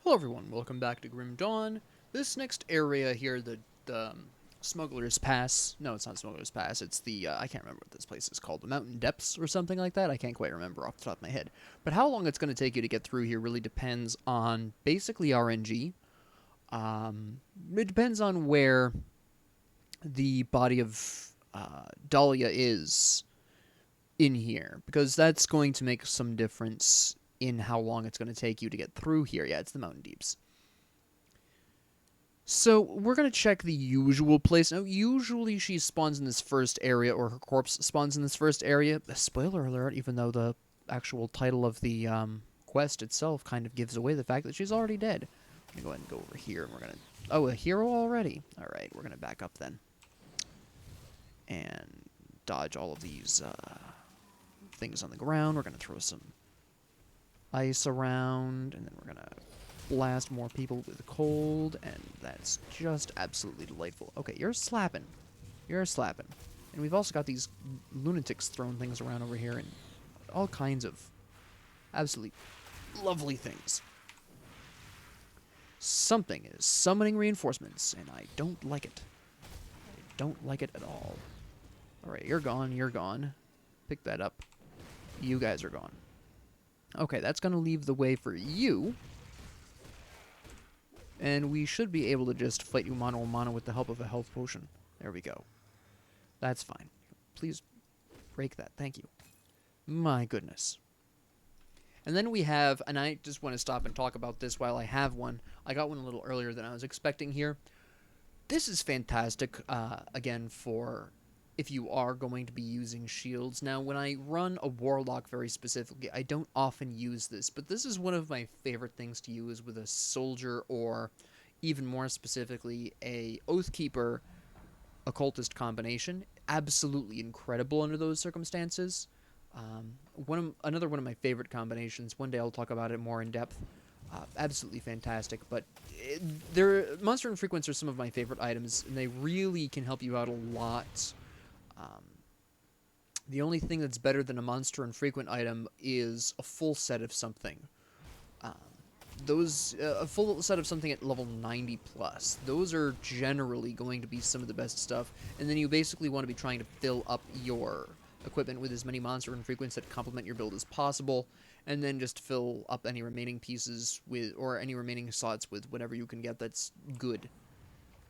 Hello everyone, welcome back to Grim Dawn. This next area here, the Smuggler's Pass, no it's not Smuggler's Pass, it's the, I can't remember what this place is called, the Mountain Depths or something like that, I can't quite remember off the top of my head. But how long it's going to take you to get through here really depends on basically RNG. It depends on where the body of Dahlia is in here, because that's going to make some difference in how long it's going to take you to get through here. Yeah, it's the Mountain Deeps. So we're going to check the usual place. Now, usually she spawns in this first area, or her corpse spawns in this first area. Spoiler alert, even though the actual title of the quest itself kind of gives away the fact that she's already dead. I'm going to go ahead and go over here, and we're going to... Oh, a hero already? Alright, we're going to back up then. And dodge all of these things on the ground. We're going to throw some ice around, and then we're going to blast more people with cold, and that's just absolutely delightful. Okay, you're slapping. You're slapping. And we've also got these lunatics throwing things around over here, and all kinds of absolutely lovely things. Something is summoning reinforcements, and I don't like it. I don't like it at all. Alright, you're gone, you're gone. Pick that up. You guys are gone. Okay, that's going to leave the way for you. And we should be able to just fight you mano a mano with the help of a health potion. There we go. That's fine. Please break that. Thank you. My goodness. And then we have, and I just want to stop and talk about this while I have one. I got one a little earlier than I was expecting here. This is fantastic, again, for if you are going to be using shields. Now, when I run a Warlock very specifically, I don't often use this, but this is one of my favorite things to use with a Soldier, or even more specifically, a Oathkeeper Occultist combination. Absolutely incredible under those circumstances. Another one of my favorite combinations. One day I'll talk about it more in depth. Absolutely fantastic, but Monster Infrequents are some of my favorite items, and they really can help you out a lot. The only thing that's better than a Monster Infrequent item is a full set of something. A full set of something at level 90 plus. Those are generally going to be some of the best stuff, and then you basically want to be trying to fill up your equipment with as many Monster Infrequents that complement your build as possible, and then just fill up any remaining pieces with, or any remaining slots with whatever you can get that's good,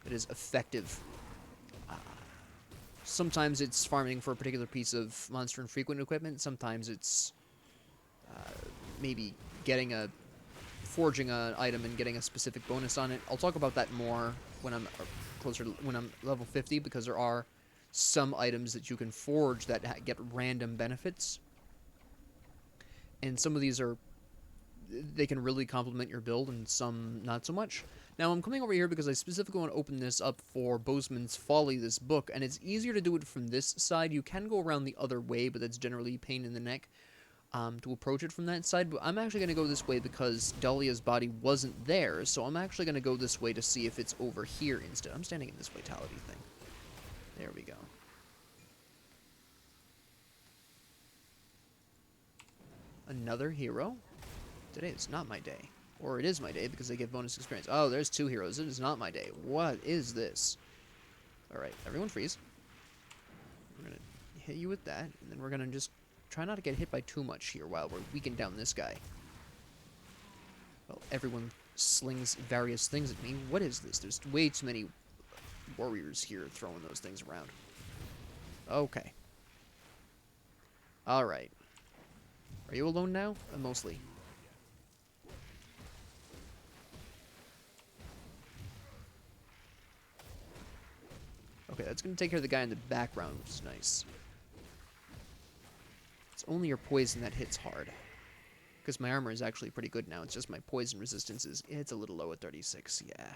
that is effective. Sometimes it's farming for a particular piece of Monster Infrequent equipment. Sometimes it's maybe forging an item and getting a specific bonus on it. I'll talk about that more when I'm when I'm level 50, because there are some items that you can forge that get random benefits. And some of these they can really complement your build, and some not so much. Now, I'm coming over here because I specifically want to open this up for Bozeman's Folly, this book, and it's easier to do it from this side. You can go around the other way, but that's generally a pain in the neck to approach it from that side. But I'm actually going to go this way because Dahlia's body wasn't there, so I'm actually going to go this way to see if it's over here instead. I'm standing in this vitality thing. There we go. Another hero. Today is not my day. Or it is my day because they give bonus experience. Oh, there's two heroes. It is not my day. What is this? Alright, everyone freeze. We're going to hit you with that, and then we're going to just try not to get hit by too much here while we're weakening down this guy. Well, everyone slings various things at me. What is this? There's way too many warriors here throwing those things around. Okay. Alright. Are you alone now? Mostly. Okay, that's going to take care of the guy in the background, which is nice. It's only your poison that hits hard. Because my armor is actually pretty good now. It's just my poison resistance it's a little low at 36, yeah.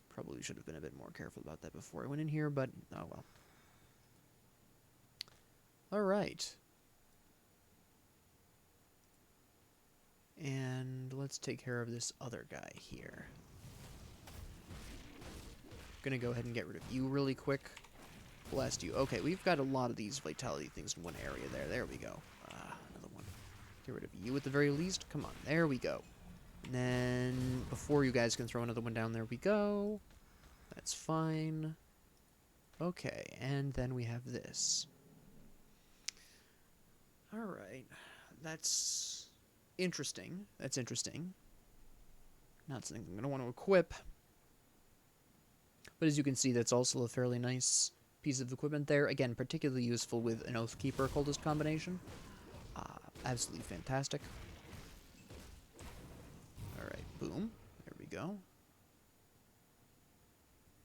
Probably should have been a bit more careful about that before I went in here, but oh well. Alright. And let's take care of this other guy here. Gonna go ahead and get rid of you really quick. Blast you. Okay, we've got a lot of these vitality things in one area there. There we go. Another one. Get rid of you at the very least. Come on. There we go. And then, before you guys can throw another one down, there we go. That's fine. Okay, and then we have this. Alright. That's interesting. That's interesting. Not something I'm going to want to equip. But as you can see, that's also a fairly nice piece of equipment there. Again, particularly useful with an Oathkeeper Cultist combination. Absolutely fantastic. Alright, boom. There we go.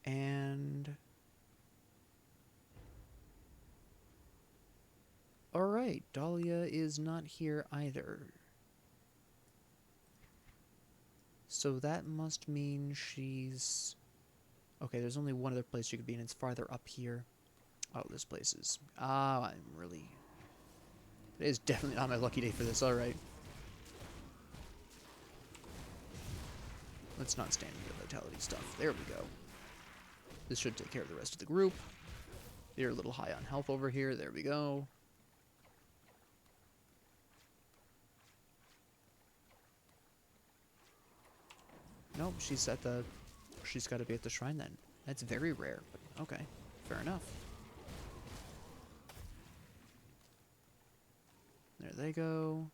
And... alright, Dahlia is not here either. So that must mean she's... okay, there's only one other place she could be, and it's farther up here. Oh, this place is... ah, I'm really... it is definitely not my lucky day for this, alright. Let's not stand into vitality stuff. There we go. This should take care of the rest of the group. You're a little high on health over here. There we go. Nope, she's at the... she's got to be at the shrine then. That's very rare, but okay. Fair enough. There they go.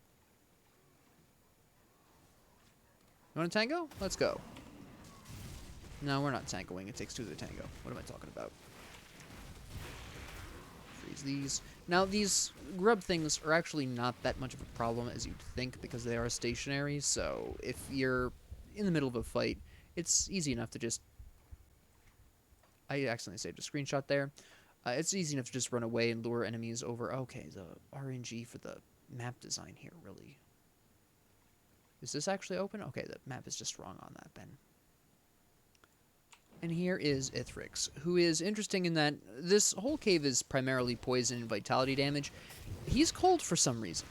You want a tango? Let's go. No, we're not tangoing. It takes two to the tango. What am I talking about? Freeze these. Now, these grub things are actually not that much of a problem as you'd think because they are stationary, so if you're in the middle of a fight, it's easy enough to just... I accidentally saved a screenshot there. It's easy enough to just run away and lure enemies over. Okay, the RNG for the map design here, really. Is this actually open? Okay, the map is just wrong on that then. And here is Ithrix, who is interesting in that this whole cave is primarily poison and vitality damage. He's cold for some reason.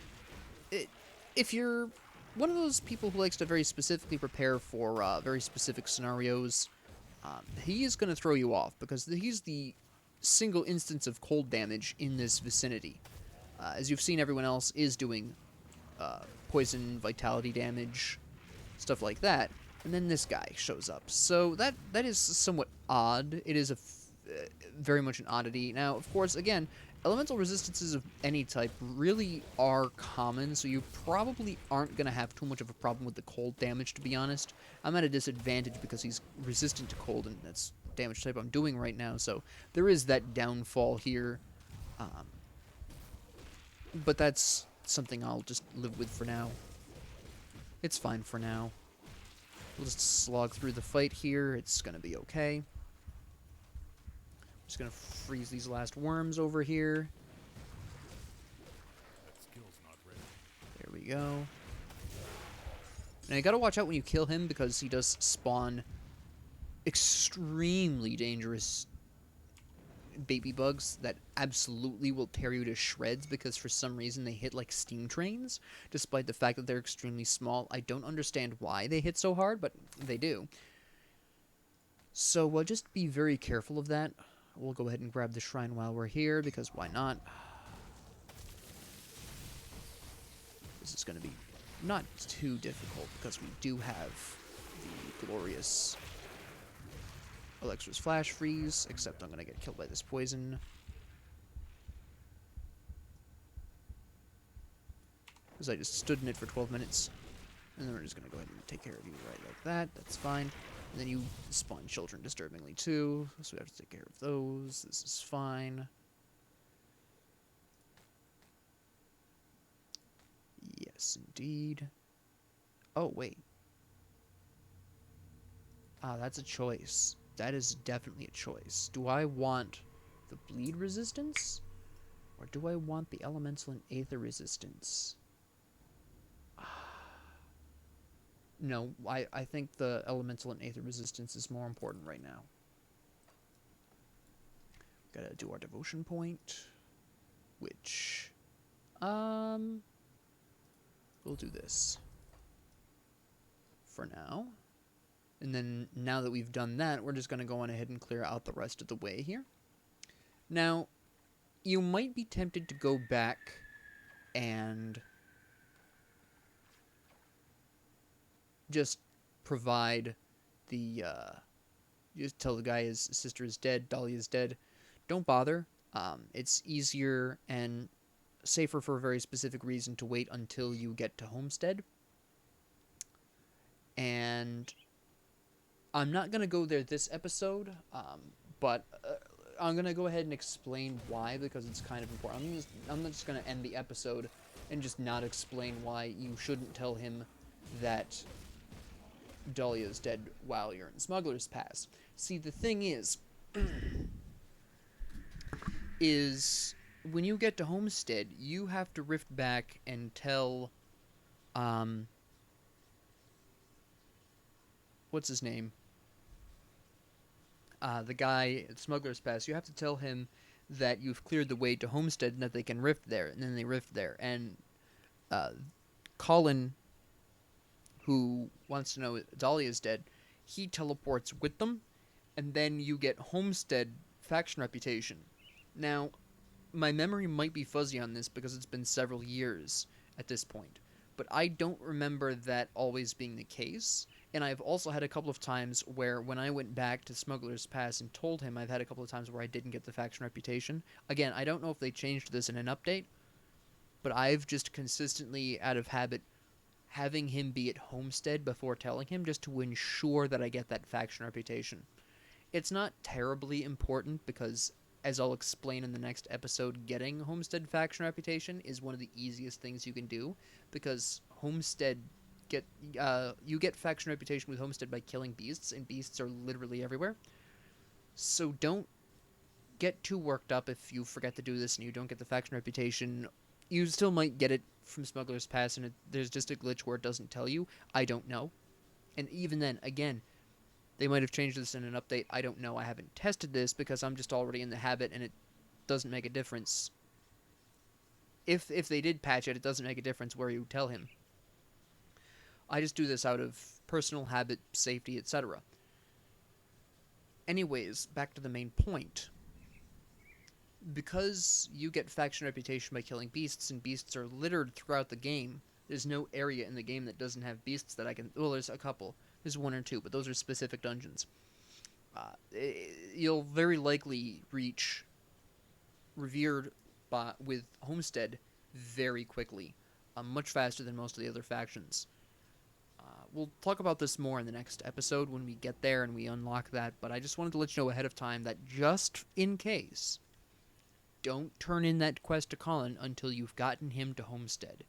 If you're one of those people who likes to very specifically prepare for very specific scenarios, he is going to throw you off because he's the single instance of cold damage in this vicinity. As you've seen, everyone else is doing poison, vitality damage, stuff like that. And then this guy shows up. So that is somewhat odd. It is very much an oddity. Now, of course, again, elemental resistances of any type really are common, so you probably aren't going to have too much of a problem with the cold damage, to be honest. I'm at a disadvantage because he's resistant to cold, and that's the damage type I'm doing right now, so there is that downfall here. But that's something I'll just live with for now. It's fine for now. We'll just slog through the fight here. It's going to be okay. Just going to freeze these last worms over here. There we go. Now, you got to watch out when you kill him because he does spawn extremely dangerous baby bugs that absolutely will tear you to shreds because for some reason they hit like steam trains, despite the fact that they're extremely small. I don't understand why they hit so hard, but they do. So just be very careful of that. We'll go ahead and grab the shrine while we're here, because why not? This is going to be not too difficult, because we do have the glorious Alexa's Flash Freeze, except I'm going to get killed by this poison. Because I just stood in it for 12 minutes. And then we're just going to go ahead and take care of you right like that. That's fine. And then you spawn children disturbingly too, so we have to take care of those. This is fine. Yes, indeed. Oh, wait. Ah, that's a choice. That is definitely a choice. Do I want the bleed resistance? Or do I want the elemental and aether resistance? No, I think the elemental and aether resistance is more important right now. Gotta do our devotion point, which, we'll do this for now. And then now that we've done that, we're just gonna go on ahead and clear out the rest of the way here. Now, you might be tempted to go back and just provide the, just tell the guy his sister is dead, Dahlia is dead. Don't bother. It's easier and safer for a very specific reason to wait until you get to Homestead. And I'm not going to go there this episode, but I'm going to go ahead and explain why, because it's kind of important. I'm not just going to end the episode and just not explain why you shouldn't tell him that Dahlia is dead while you're in Smuggler's Pass. See, the thing is when you get to Homestead, you have to rift back and tell, what's his name? The guy at Smuggler's Pass, you have to tell him that you've cleared the way to Homestead and that they can rift there, and then they rift there. And Colin, who wants to know if Dahlia is dead, he teleports with them, and then you get Homestead faction reputation. Now, my memory might be fuzzy on this because it's been several years at this point, but I don't remember that always being the case. And I've also had a couple of times where when I went back to Smuggler's Pass and told him, I've had a couple of times where I didn't get the faction reputation. Again, I don't know if they changed this in an update, but I've just consistently, out of habit, having him be at Homestead before telling him just to ensure that I get that faction reputation. It's not terribly important because, as I'll explain in the next episode, getting Homestead faction reputation is one of the easiest things you can do, because Homestead you get faction reputation with Homestead by killing beasts, and beasts are literally everywhere. So don't get too worked up if you forget to do this and you don't get the faction reputation. You still might get it from Smuggler's Pass, and there's just a glitch where it doesn't tell you. I don't know. And even then, again, they might have changed this in an update. I don't know. I haven't tested this because I'm just already in the habit, and it doesn't make a difference. If they did patch it, it doesn't make a difference where you tell him. I just do this out of personal habit, safety, etc. Anyways, back to the main point. Because you get faction reputation by killing beasts, and beasts are littered throughout the game, there's no area in the game that doesn't have beasts that I can... Well, there's a couple. There's one or two, but those are specific dungeons. You'll very likely reach Revered with Homestead very quickly. Much faster than most of the other factions. We'll talk about this more in the next episode when we get there and we unlock that, but I just wanted to let you know ahead of time that just in case, don't turn in that quest to Colin until you've gotten him to Homestead.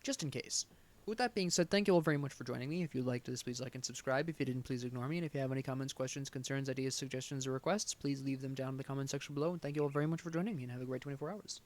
Just in case. With that being said, thank you all very much for joining me. If you liked this, please like and subscribe. If you didn't, please ignore me. And if you have any comments, questions, concerns, ideas, suggestions, or requests, please leave them down in the comment section below. And thank you all very much for joining me, and have a great 24 hours.